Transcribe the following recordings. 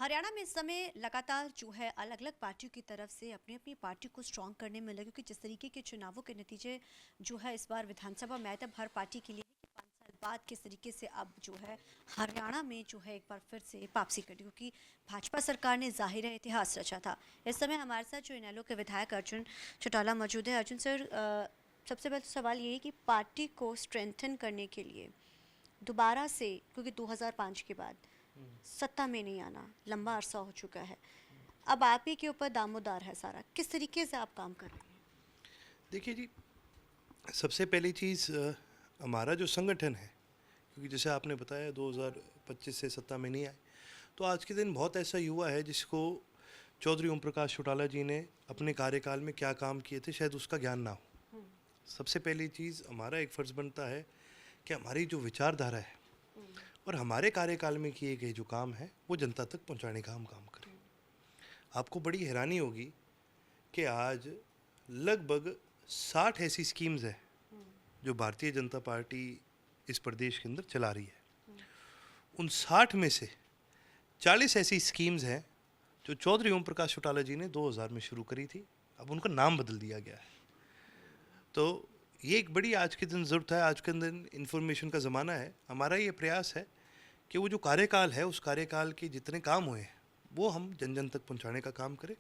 हरियाणा में इस समय लगातार जो है अलग-अलग पार्टियों की तरफ से अपनी-अपनी पार्टी को स्ट्रॉन्ग करने में लगे क्योंकि जिस तरीके के चुनावों के नतीजे जो है इस बार विधानसभा में आए तब हर पार्टी के लिए कि 5 साल बाद किस तरीके से अब जो है हरियाणा में जो है एक बार फिर से वापसी करनी क्योंकि भाजपा सरकार ने जाहिर है इतिहास रचा था। इस समय हमारे साथ जो इनेलो के विधायक अर्जुन चौटाला मौजूद है। अर्जुन सर, सबसे पहले तो सवाल ये है कि पार्टी को स्ट्रेंथन करने के लिए दोबारा से, क्योंकि 2005 के बाद सत्ता में नहीं आना लंबा अरसा हो चुका है, अब आप ही के ऊपर दामोदार है सारा, किस तरीके से आप काम कर रहे हैं? देखिए जी, सबसे पहली चीज़ हमारा जो संगठन है, क्योंकि जैसे आपने बताया 2025 से सत्ता में नहीं आए, तो आज के दिन बहुत ऐसा युवा है जिसको चौधरी ओम प्रकाश चौटाला जी ने अपने कार्यकाल में क्या काम किए थे शायद उसका ज्ञान ना हो। सबसे पहली चीज़ हमारा एक फ़र्ज़ बनता है कि हमारी जो विचारधारा है और हमारे कार्यकाल में किए गए जो काम है वो जनता तक पहुंचाने का हम काम करें। आपको बड़ी हैरानी होगी कि आज लगभग 60 ऐसी स्कीम्स है जो भारतीय जनता पार्टी इस प्रदेश के अंदर चला रही है। उन 60 में से 40 ऐसी स्कीम्स हैं जो चौधरी ओम प्रकाश चौटाला जी ने 2000 में शुरू करी थी, अब उनका नाम बदल दिया गया है। तो ये एक बड़ी आज के दिन ज़रूरत है। आज के दिन इंफॉर्मेशन का ज़माना है। हमारा ये प्रयास है कि वो जो कार्यकाल है उस कार्यकाल के जितने काम हुए हैं वो हम जन जन तक पहुंचाने का काम करें।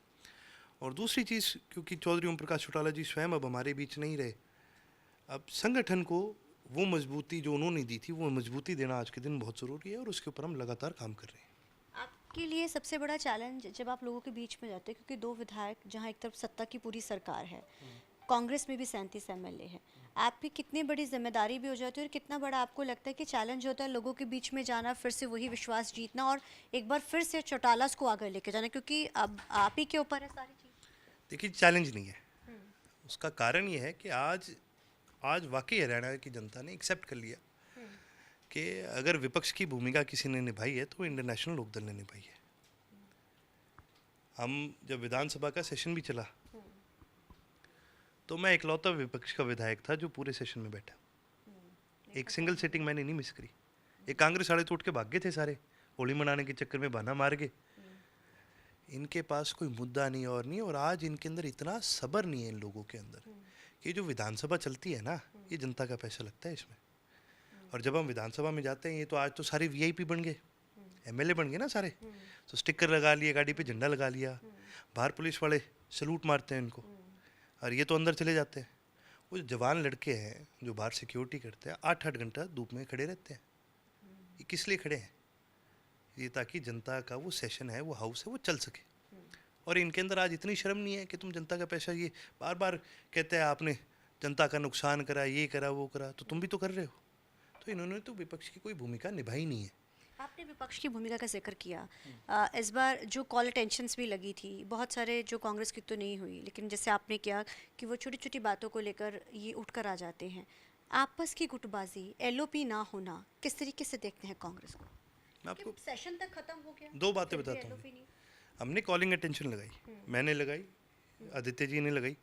और दूसरी चीज़, क्योंकि चौधरी ओम प्रकाश चौटाला जी स्वयं अब हमारे बीच नहीं रहे, अब संगठन को वो मजबूती जो उन्होंने दी थी वो मजबूती देना आज के दिन बहुत ज़रूरी है और उसके ऊपर हम लगातार काम कर रहे हैं। आपके लिए सबसे बड़ा चैलेंज जब आप लोगों के बीच में जाते हैं, क्योंकि दो विधायक, जहां एक तरफ सत्ता की पूरी सरकार है, कांग्रेस में भी 37 एमएलए है, आपकी कितनी बड़ी जिम्मेदारी भी हो जाती है और कितना बड़ा आपको लगता है कि चैलेंज होता है लोगों के बीच में जाना, फिर से वही विश्वास जीतना और एक बार फिर से चौटालास को आगे लेके जाना, क्योंकि अब आप ही के ऊपर है सारी चीज़। देखिए, चैलेंज नहीं है। उसका कारण ये है कि आज आज वाकई हरियाणा की जनता ने एक्सेप्ट कर लिया कि अगर विपक्ष की भूमिका किसी ने निभाई है तो इंडियन नेशनल लोकदल ने निभाई है। हम जब विधानसभा का सेशन भी चला तो मैं इकलौता विपक्ष का विधायक था जो पूरे सेशन में बैठा। एक सिंगल सीटिंग मैंने नहीं मिस करी। एक कांग्रेस वाले तो उठ के भाग गए थे सारे, होली मनाने के चक्कर में बहाना मार गए। इनके पास कोई मुद्दा नहीं और नहीं, और आज इनके अंदर इतना सब्र नहीं है इन लोगों के अंदर कि जो विधानसभा चलती है ना, ये जनता का पैसा लगता है इसमें। और जब हम विधानसभा में जाते हैं, ये तो आज तो सारे वीआईपी बन गए, एमएलए बन गए ना सारे। तो स्टिकर लगा लिया, गाड़ी पे झंडा लगा लिया, बाहर पुलिस वाले सलूट मारते हैं इनको, और ये तो अंदर चले जाते हैं। वो जवान लड़के हैं जो बाहर सिक्योरिटी करते हैं, 8-8 घंटा धूप में खड़े रहते हैं। ये किस लिए खड़े हैं? ये ताकि जनता का वो सेशन है, वो हाउस है, वो चल सके। और इनके अंदर आज इतनी शर्म नहीं है कि तुम जनता का पैसा, ये बार बार कहते हैं आपने जनता का नुकसान करा, ये करा, वो करा, तो तुम भी तो कर रहे हो। तो इन्होंने तो विपक्ष की कोई भूमिका निभाई नहीं है। आपने विपक्ष की भूमिका का जिक्र किया। इस बार जो कॉल टेंशन्स भी लगी थी, बहुत सारे, जो कांग्रेस की तो नहीं हुई, लेकिन जैसे आपने किया कि वो छोटी छोटी बातों को लेकर ये उठकर आ जाते हैं, आपस की गुटबाजी, एलओपी ना होना, किस तरीके से देखते हैं कांग्रेस को? मैं आपको सेशन तक खत्म हो गया, दो बातें फिर भी बताता हूँ। LOP नहीं। हमने कॉलिंग अटेंशन लगाई, मैंने लगाई, आदित्य जी ने लगाई।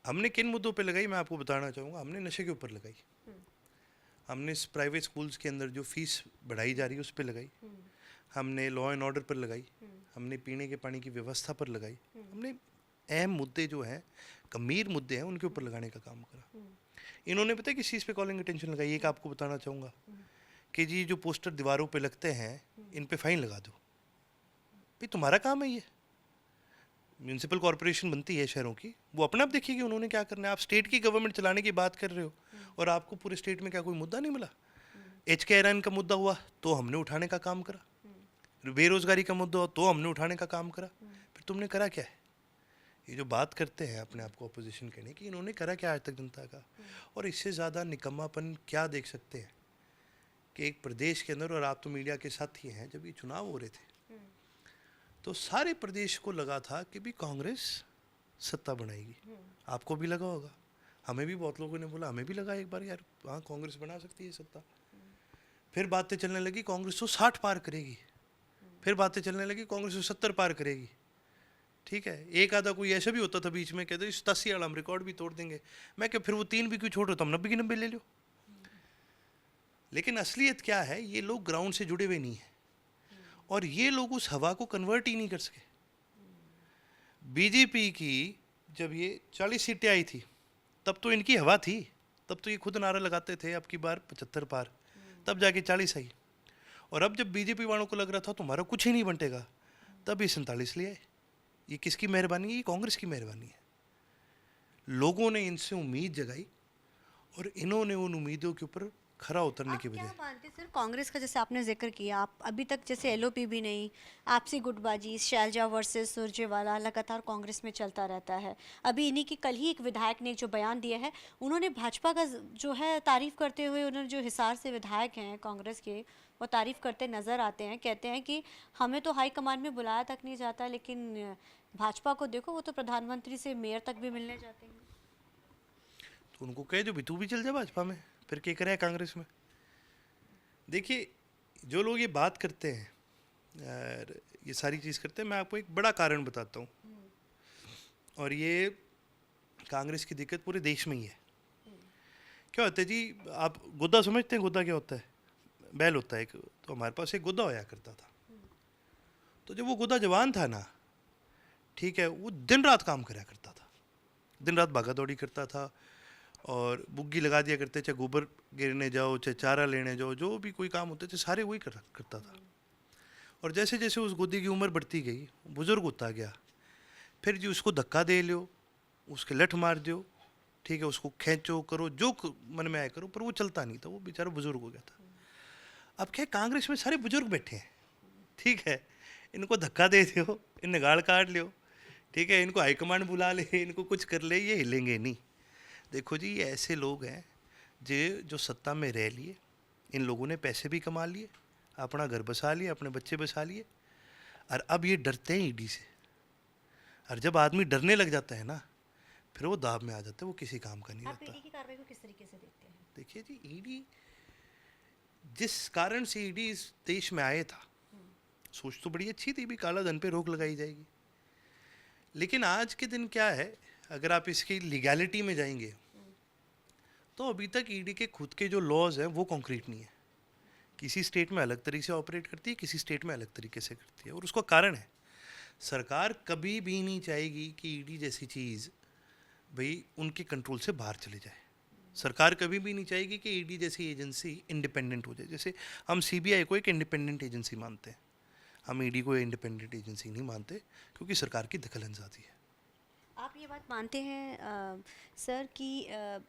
हमने किन मुद्दों पे लगाई मैं आपको बताना चाहूँगा। हमने नशे के ऊपर लगाई, हमने प्राइवेट स्कूल्स के अंदर जो फीस बढ़ाई जा रही है उस पर लगाई, हमने लॉ एंड ऑर्डर पर लगाई, हमने पीने के पानी की व्यवस्था पर लगाई। हमने अहम मुद्दे जो हैं, गंभीर मुद्दे हैं, उनके ऊपर लगाने का काम करा। इन्होंने पता है किस चीज़ पे कॉलिंग अटेंशन लगाई? एक आपको बताना चाहूँगा कि जी जो पोस्टर दीवारों पे लगते हैं इन पे फाइन लगा दो। भाई तुम्हारा काम है ये, म्यूनसिपल कॉरपोरेशन बनती है शहरों की, वो अपने आप देखिए कि उन्होंने क्या करना है। आप स्टेट की गवर्नमेंट चलाने की बात कर रहे हो और आपको पूरे स्टेट में क्या कोई मुद्दा नहीं मिला? HK का मुद्दा हुआ तो हमने उठाने का काम करा, बेरोजगारी का मुद्दा हुआ तो हमने उठाने का काम करा। फिर तुमने करा क्या है? ये जो बात करते हैं अपने आप को अपोजिशन कहने की, इन्होंने करा क्या आज तक जनता का? और इससे ज़्यादा निकम्मापन क्या देख सकते हैं कि एक प्रदेश के अंदर, और आप तो मीडिया के साथ ही हैं, जब ये चुनाव हो रहे थे तो सारे प्रदेश को लगा था कि भी कांग्रेस सत्ता बनाएगी। आपको भी लगा होगा, हमें भी बहुत लोगों ने बोला, हमें भी लगा एक बार यार हाँ कांग्रेस बना सकती है सत्ता। फिर बातें चलने लगी कांग्रेस तो 60 पार करेगी, फिर बातें चलने लगी कांग्रेस तो 70 पार करेगी। ठीक है, एक आधा कोई ऐसा भी होता था बीच में, कहते 87 वाला हम रिकॉर्ड भी तोड़ देंगे। मैं क्या फिर वो 3 भी क्यों छोड़ रहे हो, तुम 90 की 90 ले लो। लेकिन असलियत क्या है, ये लोग ग्राउंड से जुड़े हुए नहीं है। और ये लोग उस हवा को कन्वर्ट ही नहीं कर सके। बीजेपी की जब ये 40 सीटें आई थी तब तो इनकी हवा थी, तब तो ये खुद नारा लगाते थे अब की बार 75 पार, तब जाके 40 आई। और अब जब बीजेपी वालों को लग रहा था तुम्हारा कुछ ही नहीं बंटेगा, तब ये 47 ले आए। ये किसकी मेहरबानी है? ये कांग्रेस की मेहरबानी है। लोगों ने इनसे उम्मीद जगाई और इन्होंने उन उम्मीदों के ऊपर खरा उतरने आप की क्या बजाय। मानते हैं सर, कांग्रेस का जैसे आपने जिक्र किया, आप अभी तक जैसे एलओपी भी नहीं, आपसी गुटबाजी, शैलजा वर्सेस सुरजेवाला लगातार कांग्रेस में चलता रहता है। अभी इन्हीं की कल ही एक विधायक ने जो बयान दिया है, उन्होंने भाजपा का जो है तारीफ करते हुए, उन्होंने जो हिसार से विधायक हैं कांग्रेस के, वो तारीफ करते नजर आते हैं, कहते हैं कि हमें तो हाईकमान में बुलाया तक नहीं जाता, लेकिन भाजपा को देखो, वो तो प्रधानमंत्री से मेयर तक भी मिलने जाते हैं। तो उनको कह दो भी तू भी चल जा भाजपा में, फिर क्या करे कांग्रेस में। देखिए, जो लोग ये बात करते हैं और ये सारी चीज़ करते हैं, मैं आपको एक बड़ा कारण बताता हूँ। और ये कांग्रेस की दिक्कत पूरे देश में ही है। क्या होता है जी, आप गुद्दा समझते हैं? गुद्दा क्या होता है? बैल होता है एक, तो हमारे पास एक गुद्दा होया करता था। तो जब वो गुद्दा जवान था ना, ठीक है, वो दिन रात काम करा करता था, दिन रात भागा दौड़ी करता था और बुग्गी लगा दिया करते, चाहे गोबर गिरने जाओ, चाहे चारा लेने जाओ, जो भी कोई काम होते थे सारे वही करता था। और जैसे जैसे उस गुद्दी की उम्र बढ़ती गई, बुजुर्ग होता गया, फिर जी उसको धक्का दे लो, उसके लठ मार दो, ठीक है, उसको खींचो करो जो मन में आए करो, पर वो चलता नहीं था, वो बेचारा बुजुर्ग हो गया था। अब क्या है, कांग्रेस में सारे बुजुर्ग बैठे हैं, ठीक है, इनको धक्का दे दो, इन्हें गाड़ काट लो, ठीक है, इनको हाईकमांड बुला ले, इनको कुछ कर ले, ये हिलेंगे नहीं। देखो जी, ये ऐसे लोग हैं जो सत्ता में रह लिए, इन लोगों ने पैसे भी कमा लिए, अपना घर बसा लिया, अपने बच्चे बसा लिए, और अब ये डरते हैं ईडी से। और जब आदमी डरने लग जाता है ना, फिर वो दाव में आ जाता है, वो किसी काम का नहीं आप रहता। ईडी की कार्रवाई को किस तरीके से देखते हैं? देखिए जी, ईडी जिस कारण से ईडी इस देश में आया था, सोच तो बड़ी अच्छी थी भी, काला धन पे रोक लगाई जाएगी। लेकिन आज के दिन क्या है, अगर आप इसकी लीगैलिटी में जाएंगे तो अभी तक ईडी के खुद के जो लॉज हैं वो कॉन्क्रीट नहीं है। किसी स्टेट में अलग तरीके से ऑपरेट करती है, किसी स्टेट में अलग तरीके से करती है, और उसका कारण है सरकार कभी भी नहीं चाहेगी कि ईडी जैसी चीज़ भाई उनके कंट्रोल से बाहर चले जाए। सरकार कभी भी नहीं चाहेगी कि ईडी जैसी एजेंसी इंडिपेंडेंट हो जाए। जैसे हम सीबीआई को एक इंडिपेंडेंट एजेंसी मानते हैं, हम ईडी को इंडिपेंडेंट एजेंसी नहीं मानते, क्योंकि सरकार की दखल अंदाजी है। आप ये बात मानते हैं सर कि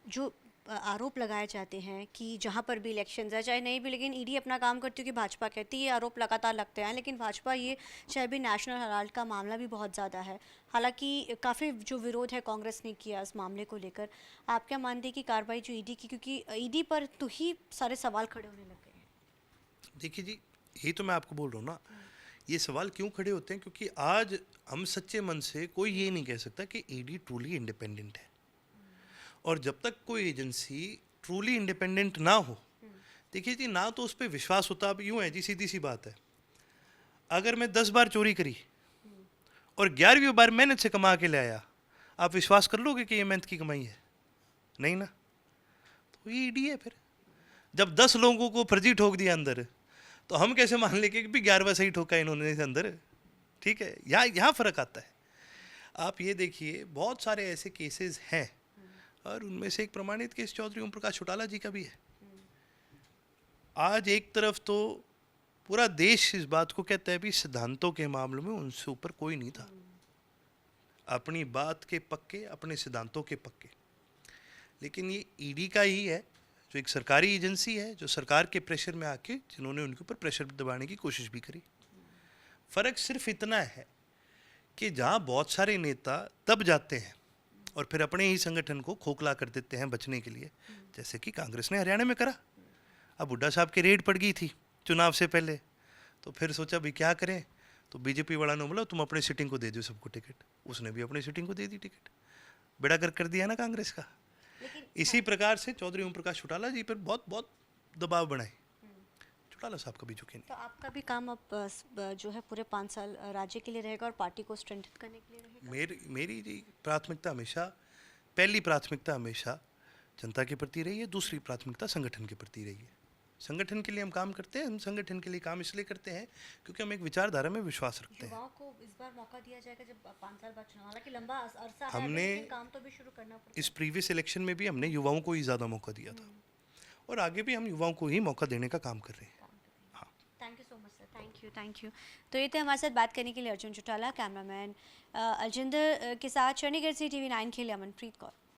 जो आरोप लगाए जाते हैं कि जहाँ पर भी इलेक्शंस है, चाहे नहीं भी, लेकिन ईडी अपना काम करती है कि भाजपा कहती है, ये आरोप लगातार लगते हैं, लेकिन भाजपा ये, चाहे भी नेशनल हेराल्ड का मामला भी बहुत ज़्यादा है, हालांकि काफ़ी जो विरोध है कांग्रेस ने किया इस मामले को लेकर, आप क्या मानते हैं कि कार्रवाई जो ईडी की, क्योंकि ईडी पर तो ही सारे सवाल खड़े होने लग गए हैं? देखिए जी, यही तो मैं आपको बोल रहा हूँ ना, ये सवाल क्यों खड़े होते हैं, क्योंकि आज हम सच्चे मन से कोई ये नहीं कह सकता कि ईडी ट्रूली इंडिपेंडेंट है। और जब तक कोई एजेंसी ट्रूली इंडिपेंडेंट ना हो, देखिए जी, ना तो उस पर विश्वास होता। अब यूँ है जी, सीधी सी बात है, अगर मैं 10 बार चोरी करी और 11वीं बार मेहनत से कमा के ले आया, आप विश्वास कर लोगे कि ये मेहनत की कमाई है? नहीं ना। तो ये ईडी है। फिर जब 10 लोगों को फर्जी ठोक दिया अंदर, तो हम कैसे मान लेंगे कि भी 11वां सही ठोका इन्होंने अंदर? ठीक है, यहाँ फ़र्क आता है। आप ये देखिए, बहुत सारे ऐसे केसेस हैं, और उनमें से एक प्रमाणित केस चौधरी ओम प्रकाश चौटाला जी का भी है। आज एक तरफ तो पूरा देश इस बात को कहता है भी सिद्धांतों के मामलों में उनसे ऊपर कोई नहीं था, अपनी बात के पक्के, अपने सिद्धांतों के पक्के। लेकिन ये ईडी का ही है, जो एक सरकारी एजेंसी है, जो सरकार के प्रेशर में आके जिन्होंने उनके ऊपर प्रेशर दबाने की कोशिश भी करी। फ़र्क सिर्फ इतना है कि जहाँ बहुत सारे नेता दब जाते हैं और फिर अपने ही संगठन को खोखला कर देते हैं बचने के लिए, जैसे कि कांग्रेस ने हरियाणा में करा। अब हुड्डा साहब की रेड पड़ गई थी चुनाव से पहले, तो फिर सोचा भी क्या करें, तो बीजेपी वाला ने बोला तुम अपने सिटिंग को दे दो सबको टिकट। उसने भी अपनी सिटिंग को दे दी टिकट, बेड़ा गर्क कर दिया ना कांग्रेस का। इसी प्रकार से चौधरी ओम प्रकाश चौटाला जी पर बहुत बहुत दबाव बनाए, चौटाला साहब कभी झुके नहीं। तो आपका भी काम अब जो है पूरे 5 साल राज्य के लिए रहेगा और पार्टी को स्ट्रेंथन करने के लिए रहेगा? मेरी जी प्राथमिकता हमेशा, पहली प्राथमिकता हमेशा जनता के प्रति रही है, दूसरी प्राथमिकता संगठन के प्रति रही है। संगठन के लिए हम काम करते हैं। हम संगठन के लिए काम इसलिए करते हैं क्योंकि हम एक विचारधारा में विश्वास रखते हैं। युवाओं को इस बार मौका दिया जाएगा जब 5 साल बाद चुनाव, हालांकि लंबा अरसा है, हमने लेकिन काम तो भी शुरू करना पड़ता इस प्रीवियस इलेक्शन में भी हमने युवाओं को ही ज़्यादा मौका दिया था और आगे भी हम युवाओं को ही मौका देने का काम कर रहे हैं। हाँ, thank you so much sir, thank you. तो ये थे हमारे साथ बात करने के लिए अर्जुन चौटाला। कैमरामैन अलजिंदर के साथ चंडीगढ़ से TV9 के लिए अमनप्रीत कौर।